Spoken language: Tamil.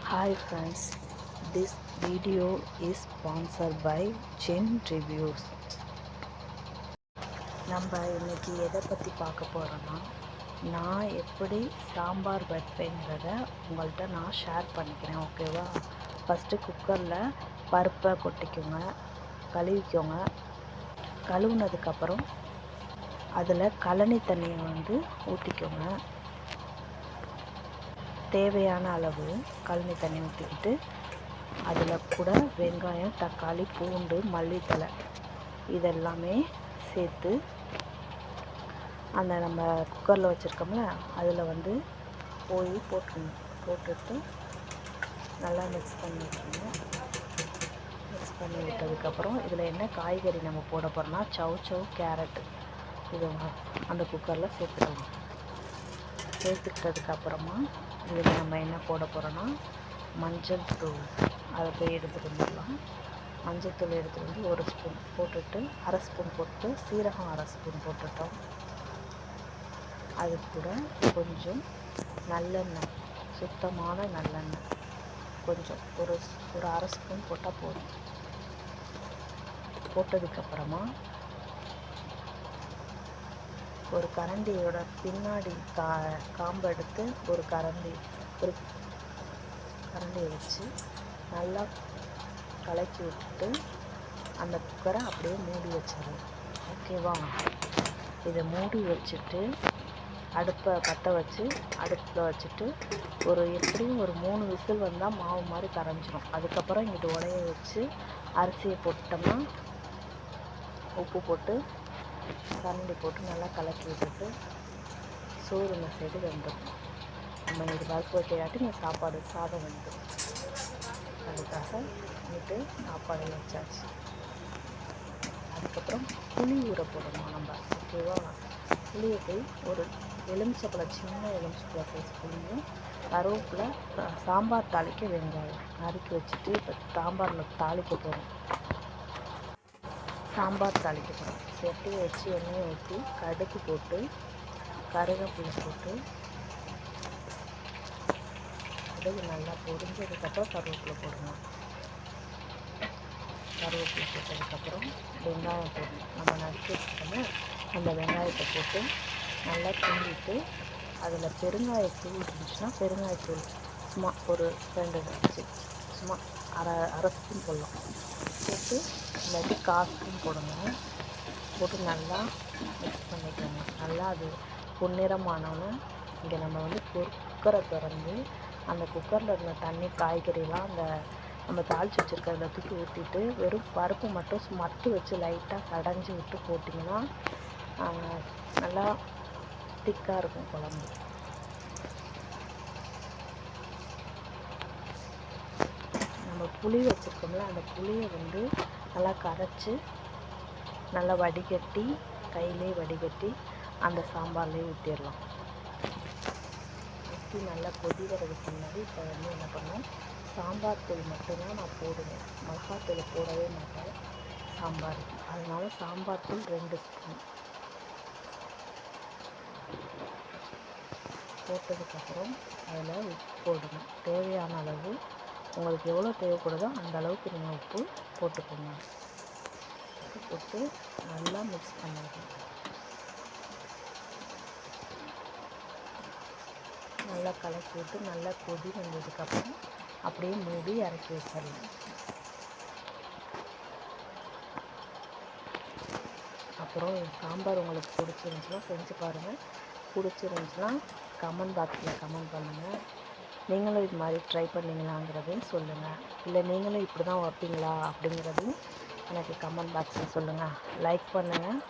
Hi friends, this video is sponsored by Gen Reviews. நம்ம இன்னைக்கு எதை பற்றி பார்க்க போகிறோன்னா, நான் எப்படி சாம்பார் வைப்பேங்கிறத உங்கள்கிட்ட நான் ஷேர் பண்ணிக்கிறேன். ஓகேவா? ஃபஸ்ட்டு குக்கரில் பருப்பை கொட்டிக்கோங்க, கழுவிக்கோங்க. கழுவுனதுக்கப்புறம் அதில் கழனி தண்ணியை ஊற்றிக்கோங்க. தேவையான அளவு கழனி தண்ணி ஊற்றிக்கிட்டு அதில் கூட வெங்காயம், தக்காளி, பூண்டு, மல்லித்தழை இதெல்லாமே சேர்த்து அந்த நம்ம குக்கரில் வச்சுருக்கோம்ல அதில் போட்டுட்டு நல்லா மிக்ஸ் பண்ணி விட்டுருங்க. மிக்ஸ் பண்ணி விட்டதுக்கப்புறம் இதில் என்ன காய்கறி நம்ம போட போகிறோம்னா சௌ, கேரட்டு இது அந்த குக்கரில் சேர்த்துக்கலாம். சேர்த்துக்கிட்டதுக்கப்புறமா இதில் நம்ம என்ன போட போகிறோன்னா மஞ்சள் தூள், அதை போய் எடுத்துகிட்டு வந்துடலாம். மஞ்சள் தூள் எடுத்துகிட்டு வந்து 1 ஸ்பூன் போட்டுட்டு, அரை ஸ்பூன் போட்டு சீரகம் அரை ஸ்பூன் போட்டுட்டோம். அது கூட கொஞ்சம் நல்லெண்ணெய், சுத்தமான நல்லெண்ணெய் கொஞ்சம் ஒரு அரை ஸ்பூன் போட்டால் போதும். போட்டதுக்கப்புறமா ஒரு கரண்டியோட பின்னாடி காம்பை எடுத்து ஒரு கரண்டியை வச்சு நல்லா கலக்கி விட்டுட்டு அந்த குக்கரை அப்படியே மூடி வச்சிடலாம். ஓகேவா? இதை மூடி வச்சுட்டு அடுப்பை பற்ற வச்சு அடுப்பில் வச்சுட்டு எப்படியும் ஒரு 3 விசில் வந்தால் மாவு மாதிரி கரைஞ்சிரும். அதுக்கப்புறம் இங்கிட்டு உடைய வச்சு அரிசியை போட்டோம்னா உப்பு போட்டு கரண்டி போட்டு நல்லா கலக்கி விட்டுட்டு சோறு இந்த சைடு வெந்துடும். நம்ம இது பருப்பு வைக்கையாட்டி இந்த சாதம் வெந்துடும். அதுக்காக வந்துட்டு சாப்பாடு வச்சாச்சு. அதுக்கப்புறம் புளி ஊற போடணும் நம்ம. ஓகேவா? புளியை போய் ஒரு சின்ன எலுமிச்சப்பழ சைஸ் புளியும், கருவேப்பிலை, சாம்பார் தாளிக்க வெங்காயம் நறுக்கி வச்சுட்டு இப்போ சாம்பாரில் தாளிக்க போகிறோம். சாம்பார் தாளிக்க போகிறோம். சட்டியை வச்சு எண்ணெயை ஊற்றி கடுகு போட்டு கருவேப்பிலை போட்டு கடுகு நல்லா பொரிஞ்சதுக்கப்புறம் கருவேப்பிலை போடணும். கருவேப்பிலை போட்டதுக்கப்புறம் வெங்காயம் போடணும். நம்ம நறுக்கி வச்சுட்டோம்னா அந்த வெங்காயத்தை போட்டு நல்லா கிண்டிட்டு அதில் பெருங்காயத்தூள் இருந்துச்சுன்னா பெருங்காயத்தூள் சும்மா ஒரு 2 வச்சு சும்மா அரை ஸ்பூன் போடலாம். போட்டு இல்லாட்டி 1/4 ஸ்பூன் போடுங்க. போட்டு நல்லா மிக்ஸ் பண்ணிக்கோங்க. நல்லா அது பொன்னிறமானோன்னு இங்கே நம்ம குக்கரை திறந்து அந்த குக்கரில் இருந்த தண்ணி, காய்கறிலாம் நம்ம தாளித்து வச்சுருக்கிறத தூக்கி ஊற்றிட்டு வெறும் பருப்பு மட்டும் மத்து வச்சு லைட்டாக கடைஞ்சி விட்டு போட்டிங்கன்னா நல்லா திக்காக இருக்கும் குழம்பு. நம்ம புளி வச்சுருக்கோம்ல அந்த புளியை நல்லா கரைச்சி நல்லா வடிகட்டி கையிலே வடிகட்டி அந்த சாம்பார்லேயே ஊற்றிடலாம். ஊற்றி நல்லா கொதி வரதுக்கு முன்னாடி இப்போ என்ன பண்ணோம், சாம்பார் தூள் மட்டும்தான் நான் போடுவேன். மிளகாத்தூள் போடவே மாட்டேன் சாம்பாருக்கு. அதனால சாம்பார் தூள் 2 ஸ்பூன் போட்டதுக்கப்புறம் அதில் உப்பு போடணும். தேவையான அளவு உங்களுக்கு எவ்வளோ தேவைப்படுதோ அந்த அளவுக்கு நீங்கள் உப்பு போட்டுக்கோங்க. உப்பு போட்டு நல்லா மிக்ஸ் பண்ணிடணும். நல்லா கலக்கி விட்டு நல்லா கொதி வந்ததுக்கப்புறம் அப்படியே மூடி இறக்கி வச்சிடலாம். அப்புறம் சாம்பார் உங்களுக்கு பிடிச்சிருந்துச்சுன்னா செஞ்சு பாருங்கள். பிடிச்சிருந்துச்சுன்னா கமெண்ட் பாக்ஸில் கமெண்ட் பண்ணுங்கள். நீங்களும் இது மாதிரி ட்ரை பண்ணிங்களாங்கிறதையும் சொல்லுங்கள். இல்லை நீங்களும் இப்படி தான் வைப்பீங்களா அப்படிங்கிறதையும் எனக்கு கமெண்ட் பாக்ஸில் சொல்லுங்கள். லைக் பண்ணுங்கள்.